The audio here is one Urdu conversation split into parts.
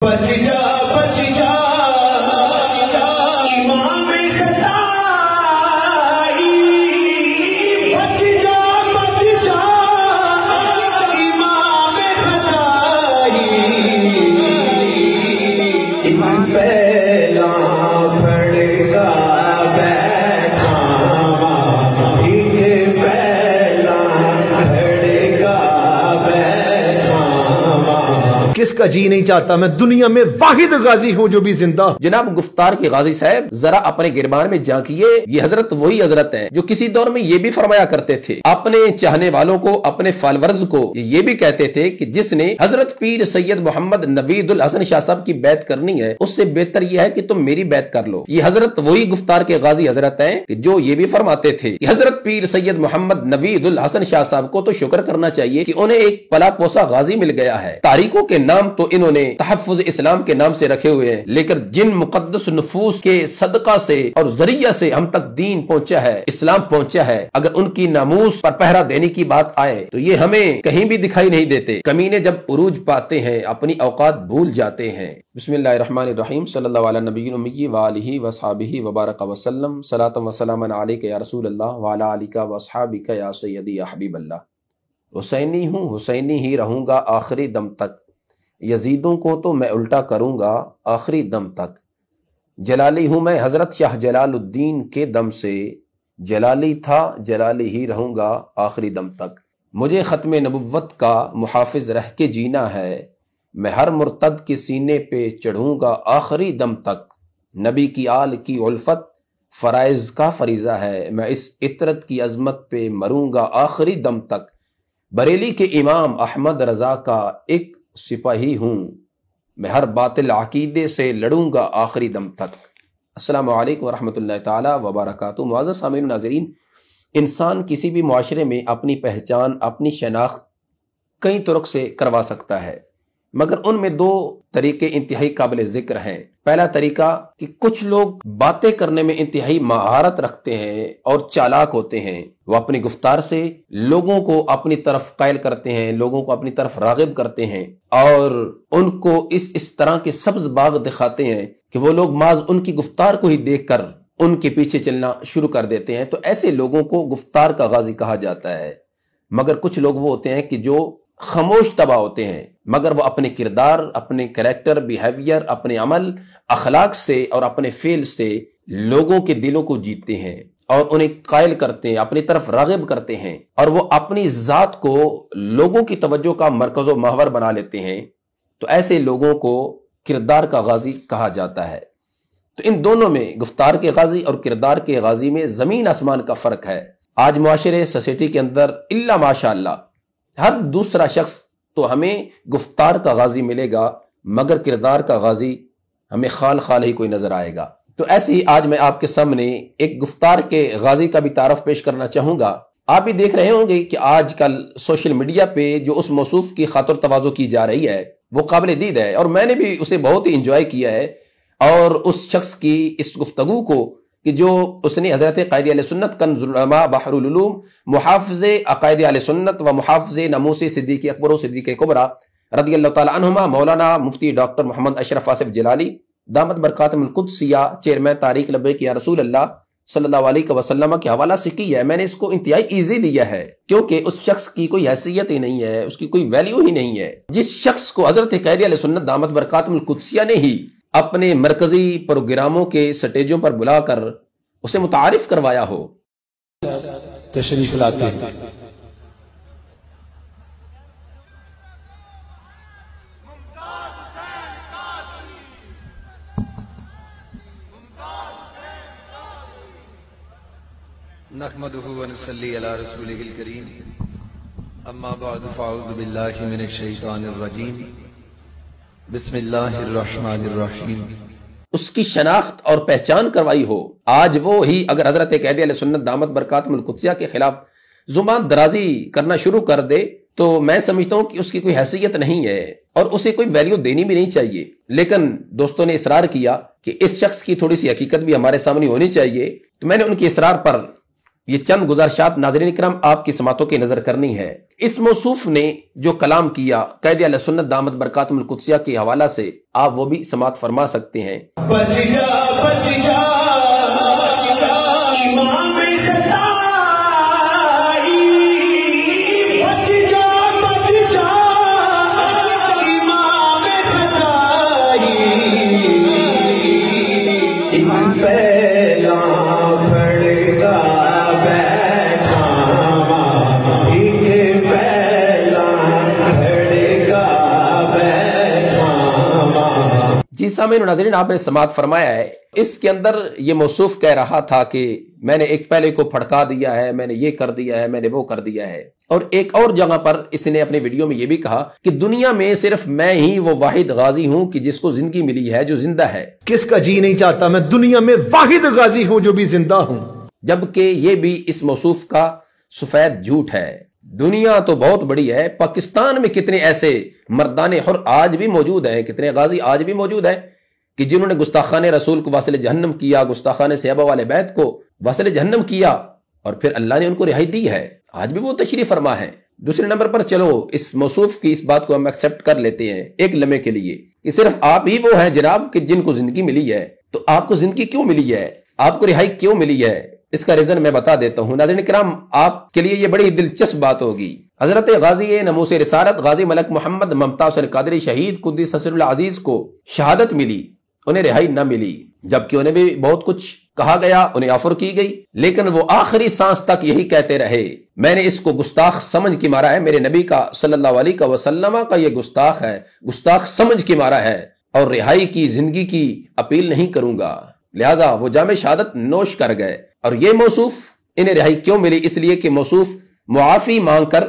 بچ جا بچ جا امام خطائی، بچ جا امام خطائی، ایک پہلا بھڑکا بیٹھا، ایک پہلا بھڑکا بیٹھا۔ کس کا جی نہیں چاہتا میں دنیا میں واحد غازی ہوں جو بھی زندہ۔ جناب گفتار کے غازی صاحب ذرا اپنے گربان میں جھانکیے، یہ حضرت وہی حضرت ہیں جو کسی دور میں یہ بھی فرمایا کرتے تھے، اپنے چاہنے والوں کو، اپنے فالورز کو یہ بھی کہتے تھے کہ جس نے حضرت پیر سید محمد نوید الحسن شاہ صاحب کی بیعت کرنی ہے اس سے بہتر یہ ہے کہ تم میری بیعت کر لو۔ یہ حضرت وہی گفتار کے غازی حضرت ہیں کہ جو یہ بھی فرماتے تھے کہ حضرت پیر سید محمد نوید الحسن شاہ صاحب کو تو شکر کرنا چاہیے کہ انہیں ایک پلا پوسا غازی مل گیا ہے۔ تاریخوں کے نام تو انہوں نے تحفظ اسلام کے نام سے رکھے ہوئے ہیں، لیکن جن مقدس نفوس کے صدقہ سے اور ذریعہ سے ہم تک دین پہنچا ہے، اسلام پہنچا ہے، اگر ان کی ناموس پر پہرا دینے کی بات آئے تو یہ ہمیں کہیں بھی دکھائی نہیں دیتے۔ کمینے جب عروج پاتے ہیں اپنی اوقات بھول جاتے ہیں۔ بسم اللہ الرحمن الرحیم، صلی اللہ علی نبی الامی وآلہ وصحبہ وبارک وسلم، صلاۃ و سلاما علیک یا رسول اللہ وعلی آلک واصحابک یا سیدی یا حبیب اللہ۔ حسینی ہوں، حسینی ہی رہوں گا آخری دم تک، یزیدوں کو تو میں الٹا کروں گا آخری دم تک۔ جلالی ہوں میں حضرت شاہ جلال الدین کے دم سے، جلالی تھا جلالی ہی رہوں گا آخری دم تک۔ مجھے ختم نبوت کا محافظ رہ کے جینا ہے، میں ہر مرتد کے سینے پہ چڑھوں گا آخری دم تک۔ نبی کی آل کی الفت فرائض کا فریضہ ہے، میں اس عطرت کی عظمت پہ مروں گا آخری دم تک۔ بریلی کے امام احمد رضا کا ایک سپاہی ہوں، میں ہر باطل عقیدے سے لڑوں گا آخری دم تک۔ السلام علیکم ورحمۃ اللہ تعالی وبرکاتہ۔ معزز سامعین ناظرین، انسان کسی بھی معاشرے میں اپنی پہچان، اپنی شناخت کئی طرق سے کروا سکتا ہے، مگر ان میں دو طریقے انتہائی قابل ذکر ہیں۔ پہلا طریقہ کہ کچھ لوگ باتیں کرنے میں انتہائی مہارت رکھتے ہیں اور چالاک ہوتے ہیں، وہ اپنی گفتار سے لوگوں کو اپنی طرف قائل کرتے ہیں، لوگوں کو اپنی طرف راغب کرتے ہیں اور ان کو اس طرح کے سبز باغ دکھاتے ہیں کہ وہ لوگ محض ان کی گفتار کو ہی دیکھ کر ان کے پیچھے چلنا شروع کر دیتے ہیں۔ تو ایسے لوگوں کو گفتار کا غازی کہا جاتا ہے۔ مگر کچھ لوگ وہ ہوتے ہیں کہ جو خاموش طبع ہوتے ہیں، مگر وہ اپنے کردار، اپنے کریکٹر، بیہیویئر، اپنے عمل، اخلاق سے اور اپنے فعل سے لوگوں کے دلوں کو جیتتے ہیں اور انہیں قائل کرتے ہیں، اپنی طرف راغب کرتے ہیں، اور وہ اپنی ذات کو لوگوں کی توجہ کا مرکز و محور بنا لیتے ہیں۔ تو ایسے لوگوں کو کردار کا غازی کہا جاتا ہے۔ تو ان دونوں میں، گفتار کے غازی اور کردار کے غازی میں زمین آسمان کا فرق ہے۔ آج معاشرے، سوسائٹی کے اندر الا ماشاء اللہ ہر دوسرا شخص تو ہمیں گفتار کا غازی ملے گا، مگر کردار کا غازی ہمیں خال ہی کوئی نظر آئے گا۔ تو ایسے ہی آج میں آپ کے سامنے ایک گفتار کے غازی کا بھی تعارف پیش کرنا چاہوں گا۔ آپ بھی دیکھ رہے ہوں گے کہ آج کل سوشل میڈیا پہ جو اس موصوف کی خاطر تواضع کی جا رہی ہے وہ قابل دید ہے، اور میں نے بھی اسے بہت ہی انجوائے کیا ہے، اور اس شخص کی اس گفتگو کو کہ جو اس نے حضرت قائد اہل سنت کنز العلماء بحر العلوم، محافظ عقائد اہل سنت و محافظ ناموس صدیق اکبر و صدیق کبریٰ رضی اللہ تعالی عنہما مولانا مفتی ڈاکٹر محمد اشرف آصف جلالی دامت برکاتہم القدسیہ، چیئرمین تحریک لبیک یا رسول اللہ صلی اللہ علیہ وسلم کے حوالہ سے کی ہے۔ میں نے اس کو انتہائی ایزی لیا ہے کیونکہ اس شخص کی کوئی حیثیت ہی نہیں ہے، اس کی کوئی ویلیو ہی نہیں ہے۔ جس شخص کو حضرت قائد اہل سنت دامت برکاتہم القدسیہ نے ہی اپنے مرکزی پروگراموں کے سٹیجوں پر بلا کر اسے متعارف کروایا ہو۔ تشریف لاتے ہیں۔ نحمده ونصلي على رسوله الكريم اما بعد فاعوذ بالله من الشیطان الرجیم بسم اللہ الرحمن الرحیم۔ اس کی شناخت اور پہچان کروائی ہو۔ آج وہ ہی اگر حضرت قائد اہل سنت دامت برکاتہم القدسیہ کے خلاف زبان درازی کرنا شروع کر دے تو میں سمجھتا ہوں کہ اس کی کوئی حیثیت نہیں ہے اور اسے کوئی ویلیو دینی بھی نہیں چاہیے۔ لیکن دوستوں نے اصرار کیا کہ اس شخص کی تھوڑی سی حقیقت بھی ہمارے سامنے ہونی چاہیے، تو میں نے ان کی اصرار پر یہ چند گزارشات ناظرین کرام آپ کی سماعتوں کی نظر کرنی ہے۔ اس موصوف نے جو کلام کیا قائد اہل سنت دامت برکاتہم القدسیہ کے حوالہ سے آپ وہ بھی سماعت فرما سکتے ہیں۔ بچ جا امام خطائی، بچ جا امام خطائی، امام پہلا بھڑکا بیٹھا جی سامعین و ناظرین، آپ نے سماعت فرمایا ہے، اس کے اندر یہ موصوف کہہ رہا تھا کہ میں نے ایک پہلے کو پھڑکا دیا ہے، میں نے یہ کر دیا ہے، میں نے وہ کر دیا ہے، اور ایک اور جگہ پر اس نے اپنے ویڈیو میں یہ بھی کہا کہ دنیا میں صرف میں ہی وہ واحد غازی ہوں کہ جس کو زندگی ملی ہے، جو زندہ ہے۔ کس کا جی نہیں چاہتا میں دنیا میں واحد غازی ہوں جو بھی زندہ ہوں؟ جبکہ یہ بھی اس موصوف کا سفید جھوٹ ہے۔ دنیا تو بہت بڑی ہے، پاکستان میں کتنے ایسے مردان حر آج بھی موجود ہیں، کتنے غازی آج بھی موجود ہیں کہ جنہوں نے گستاخان رسول کو واصل جہنم کیا، گستاخان صحابہ والے بیت کو واصل جہنم کیا، اور پھر اللہ نے ان کو رہائی دی ہے، آج بھی وہ تشریف فرما ہے۔ دوسرے نمبر پر چلو اس موصوف کی اس بات کو ہم ایکسپٹ کر لیتے ہیں ایک لمحے کے لیے کہ صرف آپ ہی وہ ہیں جناب کہ جن کو زندگی ملی ہے، تو آپ کو زندگی کیوں ملی ہے، آپ کو رہائی کیوں ملی ہے؟ اس کا ریزن میں بتا دیتا ہوں۔ ناظرین کرام، آپ کے لیے یہ بڑی دلچسپ بات ہوگی۔ حضرت غازی ناموس رسالت غازی ملک محمد ممتاز حسین قادری شہید قدس سر العزیز کو شہادت ملی، انہیں رہائی نہ ملی، جبکہ انہیں بھی بہت کچھ کہا گیا، انہیں آفر کی گئی، لیکن وہ آخری سانس تک یہی کہتے رہے، میں نے اس کو گستاخ سمجھ کے مارا ہے، میرے نبی کا صلی اللہ علیہ وسلم کا یہ گستاخ ہے، گستاخ سمجھ کے مارا ہے، اور رہائی کی زندگی کی اپیل نہیں کروں گا۔ لہذا وہ جام شہادت نوش کر گئے۔ اور یہ موصوف انہیں رہائی کیوں ملی؟ اس لیے کہ موصوف معافی مانگ کر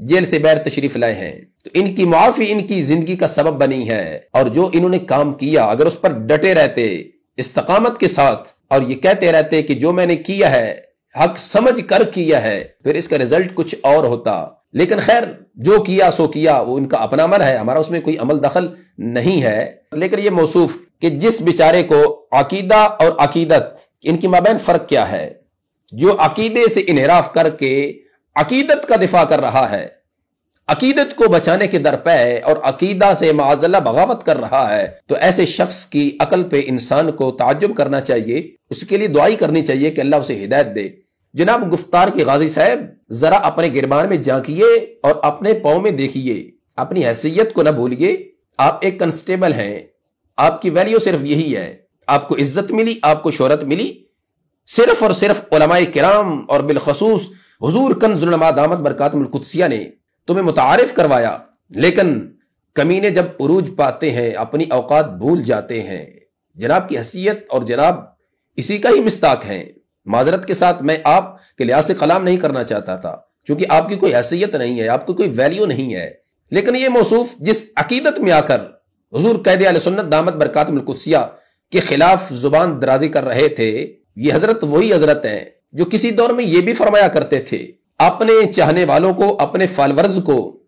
جیل سے باہر تشریف لائے ہیں، تو ان کی معافی ان کی زندگی کا سبب بنی ہے، اور جو انہوں نے کام کیا اگر اس پر ڈٹے رہتے استقامت کے ساتھ اور یہ کہتے رہتے کہ جو میں نے کیا ہے حق سمجھ کر کیا ہے، پھر اس کا رزلٹ کچھ اور ہوتا۔ لیکن خیر، جو کیا سو کیا، وہ ان کا اپنا عمل ہے، ہمارا اس میں کوئی عمل دخل نہیں ہے۔ لیکن یہ موصوف کہ جس بیچارے کو عقیدہ اور عقیدت ان کی مابین فرق کیا ہے، جو عقیدے سے انحراف کر کے عقیدت کا دفاع کر رہا ہے، عقیدت کو بچانے کے درپے اور عقیدہ سے معاذ اللہ بغاوت کر رہا ہے، تو ایسے شخص کی عقل پہ انسان کو تعجب کرنا چاہیے، اس کے لیے دعائی کرنی چاہیے کہ اللہ اسے ہدایت دے۔ جناب گفتار کے غازی صاحب، ذرا اپنے گربان میں جھانکیے اور اپنے پاؤں میں دیکھیے، اپنی حیثیت کو نہ بھولیے۔ آپ ایک کنسٹیبل ہیں، آپ کی ویلیو صرف یہی ہے، آپ کو عزت ملی، آپ کو شہرت ملی صرف اور صرف علماء کرام اور بالخصوص حضور کنز العلماء دامت برکاتہم القدسیہ نے تمہیں متعارف کروایا، لیکن کمینے جب عروج پاتے ہیں اپنی اوقات بھول جاتے ہیں۔ جناب کی حیثیت اور جناب اسی کا ہی مستاق ہیں۔ معذرت کے ساتھ میں آپ کے لحاظ سے کلام نہیں کرنا چاہتا تھا، کیونکہ آپ کی کوئی حیثیت نہیں ہے، آپ کی کوئی ویلیو نہیں ہے، لیکن یہ موصوف جس عقیدت میں آ کر حضور قائد اہل سنت دامت برکاتہم القدسیہ کے خلاف زبان درازی کر رہے تھے، یہ حضرت وہی حضرت ہیں جو کسی دور میں یہ بھی فرمایا کرتے تھے، اپنے چاہنے والوں کو، اپنے فالورز کو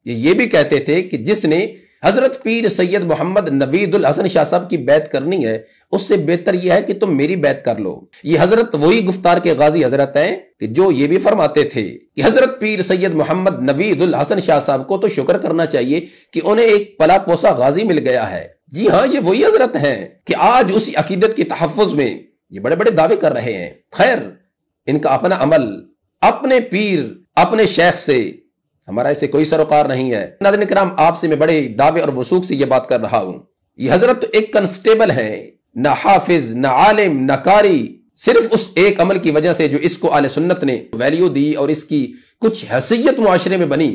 یہ بھی کہتے تھے کہ جس نے حضرت پیر سید محمد نوید الحسن شاہ صاحب کی بیعت کرنی ہے، اس سے بہتر یہ ہے کہ تم میری بیعت کر لو۔ یہ حضرت وہی گفتار کے غازی حضرت ہیں کہ جو یہ بھی فرماتے تھے کہ حضرت پیر سید محمد نوید الحسن شاہ صاحب کو تو شکر کرنا چاہیے کہ انہیں ایک پلا پوسا غازی مل گیا ہے۔ جی ہاں، یہ وہی حضرت ہیں کہ آج اسی عقیدت کے تحفظ میں یہ بڑے بڑے دعوے کر رہے ہیں۔ خیر، ان کا اپنا عمل اپنے پیر اپنے شیخ سے، ہمارا اسے کوئی سروکار نہیں ہے۔ ناظرین کرام، آپ سے میں بڑے دعوے اور وثوق سے یہ بات کر رہا ہوں، یہ حضرت تو ایک کنسٹیبل ہیں، نہ حافظ، نہ عالم، نہ قاری، صرف اس ایک عمل کی وجہ سے جو اس کو اہل سنت نے ویلیو دی اور اس کی کچھ حیثیت معاشرے میں بنی،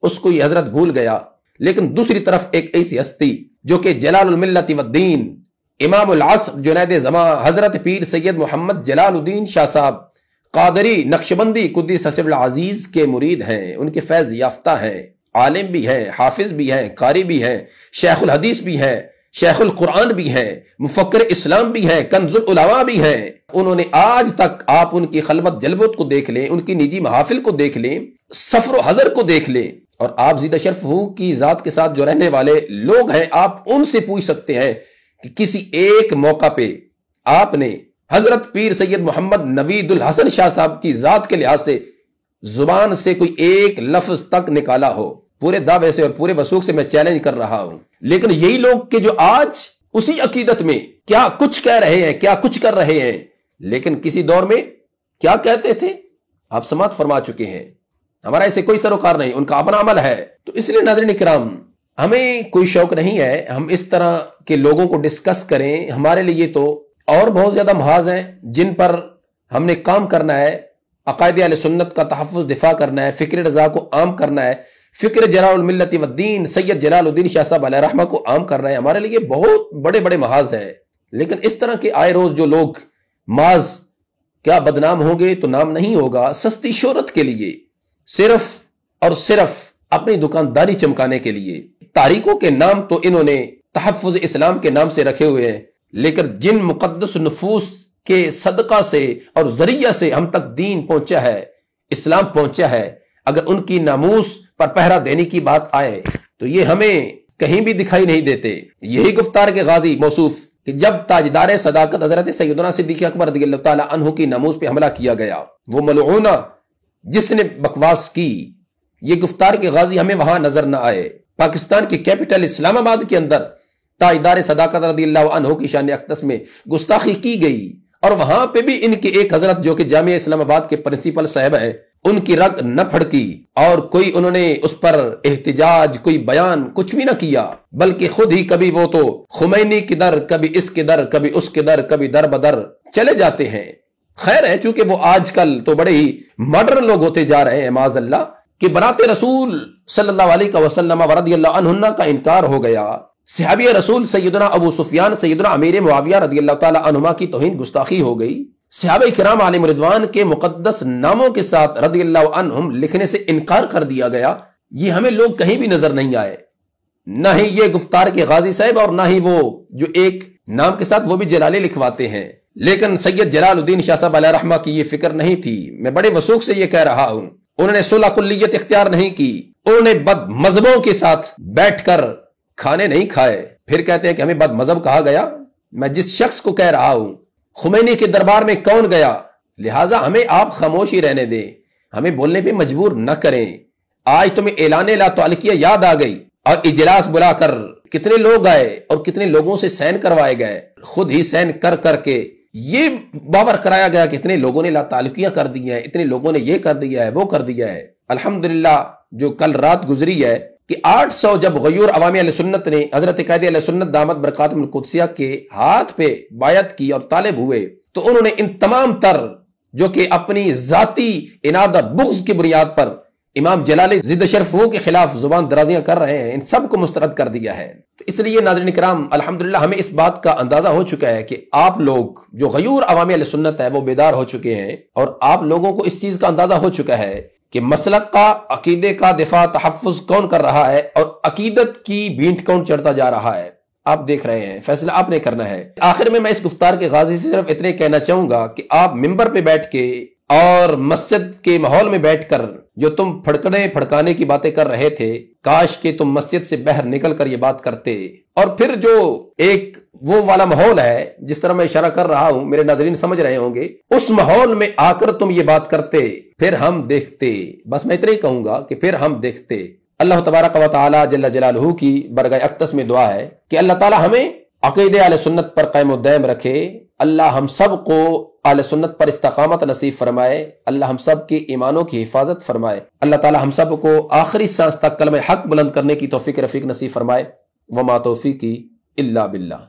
اس کو یہ حضرت بھول گیا۔ لیکن دوسری طرف ایک ایسی ہستی جو کہ جلال الملت والدین، امام العصر جنید زمان حضرت پیر سید محمد جلال الدین شاہ صاحب قادری نقشبندی قدس سر العزیز کے مرید ہیں، ان کے فیض یافتہ ہیں، عالم بھی ہیں، حافظ بھی ہیں، قاری بھی ہیں، شیخ الحدیث بھی ہیں، شیخ القرآن بھی ہیں، مفکر اسلام بھی ہیں، کنز العلماء بھی ہیں۔ انہوں نے آج تک، آپ ان کی خلوت جلوت کو دیکھ لیں، ان کی نجی محافل کو دیکھ لیں، سفر و حضر کو دیکھ لیں، اور آپ زیدہ شرف ہو کی ذات کے ساتھ جو رہنے والے لوگ ہیں، آپ ان سے پوچھ سکتے ہیں کہ کسی ایک موقع پہ آپ نے حضرت پیر سید محمد نوید الحسن شاہ صاحب کی ذات کے لحاظ سے زبان سے کوئی ایک لفظ تک نکالا ہو، پورے دعوے سے اور پورے وثوق سے میں چیلنج کر رہا ہوں، لیکن یہی لوگ کہ جو آج اسی عقیدت میں کیا کچھ کہہ رہے ہیں، کیا کچھ کر رہے ہیں، لیکن کسی دور میں کیا کہتے تھے آپ سماعت فرما چکے ہیں۔ ہمارا ایسے کوئی سروکار نہیں، ان کا اپنا عمل ہے۔ تو اس لیے ناظرین کرام، ہمیں کوئی شوق نہیں ہے ہم اس طرح کے لوگوں کو ڈسکس کریں۔ ہمارے لیے تو اور بہت زیادہ محاذ ہیں جن پر ہم نے کام کرنا ہے، عقائد اہل سنت کا تحفظ دفاع کرنا ہے، فکر رضا کو عام کرنا ہے، فکر جلال الملت والدین سید جلال الدین شاہ صاحب علیہ رحمہ کو عام کرنا ہے۔ ہمارے لیے بہت بڑے بڑے محاذ ہیں، لیکن اس طرح کے آئے روز جو لوگ محاذ کیا بدنام ہوں گے تو نام نہیں ہوگا، سستی شہرت کے لیے، صرف اور صرف اپنی دکانداری چمکانے کے لیے۔ تاریخوں کے نام تو انہوں نے تحفظ اسلام کے نام سے رکھے ہوئے ہیں، لیکن جن مقدس نفوس کے صدقہ سے اور ذریعہ سے ہم تک دین پہنچا ہے، اسلام پہنچا ہے، اگر ان کی ناموس پر پہرا دینے کی بات آئے تو یہ ہمیں کہیں بھی دکھائی نہیں دیتے۔ یہی گفتار کے غازی موصوف کہ جب تاجدار صداقت حضرت سیدنا صدیق اکبر رضی اللہ تعالی عنہ کی ناموس پہ حملہ کیا گیا، وہ ملعونہ جس نے بکواس کی، یہ گفتار کے غازی ہمیں وہاں نظر نہ آئے۔ پاکستان کی کیپٹل اسلام آباد کے اندر تاجدار صداقت رضی اللہ عنہ کی شان اقدس میں گستاخی کی گئی، اور وہاں پہ بھی ان کے ایک حضرت جو کہ جامعہ اسلام آباد کے پرنسپل صاحب ہے، ان کی رگ نہ پھڑکی، اور کوئی انہوں نے اس پر احتجاج، کوئی بیان کچھ بھی نہ کیا، بلکہ خود ہی کبھی وہ تو خمینی کی در، کبھی اس کے در، کبھی اس کے در، کبھی در بدر چلے جاتے ہیں۔ خیر ہے، چونکہ وہ آج کل تو بڑے ہی ماڈرن لوگ ہوتے جا رہے ہیں معاذ اللہ، کہ برات رسول صلی اللہ علیہ وسلم ورضی اللہ عنہ کا انکار ہو گیا، صحابی رسول سیدنا ابو سفیان، سیدنا امیر معاویہ رضی اللہ تعالی عنہما کی توہین گستاخی ہو گئی، صحابہ کرام علیہم رضوان کے مقدس ناموں کے ساتھ رضی اللہ عنہم لکھنے سے انکار کر دیا گیا، یہ ہمیں لوگ کہیں بھی نظر نہیں آئے، نہ ہی یہ گفتار کے غازی صاحب اور نہ ہی وہ جو ایک نام کے ساتھ وہ بھی جلالے لکھواتے ہیں۔ لیکن سید جلال الدین شاہ صاحب علیہ رحمہ کی یہ فکر نہیں تھی، میں بڑے وثوق سے یہ کہہ رہا ہوں، انہوں نے صلح کلیت اختیار نہیں کی، انہوں نے بد مذہبوں کے ساتھ بیٹھ کر کھانے نہیں کھائے، پھر کہتے ہیں کہ ہمیں بد مذہب کہا گیا۔ میں جس شخص کو کہہ رہا ہوں، خمینی کے دربار میں کون گیا، لہٰذا ہمیں آپ خاموش ہی رہنے دیں، ہمیں بولنے پہ مجبور نہ کریں۔ آج تمہیں اعلان لا تعلقیہ یاد آ گئی، اور اجلاس بلا کر کتنے لوگ آئے اور کتنے لوگوں سے سین کروائے گئے، خود ہی سین کر کر کے یہ باور کرایا گیا کہ اتنے لوگوں نے لا تعلقیہ کر دی ہے، اتنے لوگوں نے یہ کر دیا ہے، وہ کر دیا ہے۔ الحمدللہ جو کل رات گزری ہے کہ 800 جب غیور عوامی اہل سنت نے حضرت قائد اہل سنت دامت برکاتہم القدسیہ کے ہاتھ پہ بیعت کی اور طالب ہوئے، تو انہوں نے ان تمام تر جو کہ اپنی ذاتی اناد بغض کی بنیاد پر امام جلالی ضد شرفوں کے خلاف زبان درازیاں کر رہے ہیں، ان سب کو مسترد کر دیا ہے۔ تو اس لیے ناظرین کرام، الحمدللہ ہمیں اس بات کا اندازہ ہو چکا ہے کہ آپ لوگ جو غیور عوامی اہل سنت ہے وہ بیدار ہو چکے ہیں، اور آپ لوگوں کو اس چیز کا اندازہ ہو چکا ہے کہ مسلک کا، عقیدے کا دفاع، تحفظ کون کر رہا ہے، اور عقیدت کی بھینٹ کون چڑھتا جا رہا ہے۔ آپ دیکھ رہے ہیں، فیصلہ آپ نے کرنا ہے۔ آخر میں اس گفتار کے غازی سے صرف اتنے کہنا چاہوں گا کہ آپ ممبر پہ بیٹھ کے اور مسجد کے ماحول میں بیٹھ کر جو تم پھڑکانے کی باتیں کر رہے تھے، کاش کہ تم مسجد سے باہر نکل کر یہ بات کرتے، اور پھر جو ایک وہ والا ماحول ہے جس طرح میں اشارہ کر رہا ہوں، میرے ناظرین سمجھ رہے ہوں گے، اس ماحول میں آ کر تم یہ بات کرتے، پھر ہم دیکھتے۔ بس میں اتنا ہی کہوں گا کہ پھر ہم دیکھتے۔ اللہ تبارک و تعالی جل جلالہ کی برگاہ اقدس میں دعا ہے کہ اللہ تعالی ہمیں عقیدہ اہل سنت پر قائم و دائم رکھے، اللہ ہم سب کو اہل سنت پر استقامت نصیب فرمائے، اللہ ہم سب کے ایمانوں کی حفاظت فرمائے، اللہ تعالی ہم سب کو آخری سانس تک کلمہ حق بلند کرنے کی توفیق رفیق نصیب فرمائے۔ وما توفیقی الا باللہ۔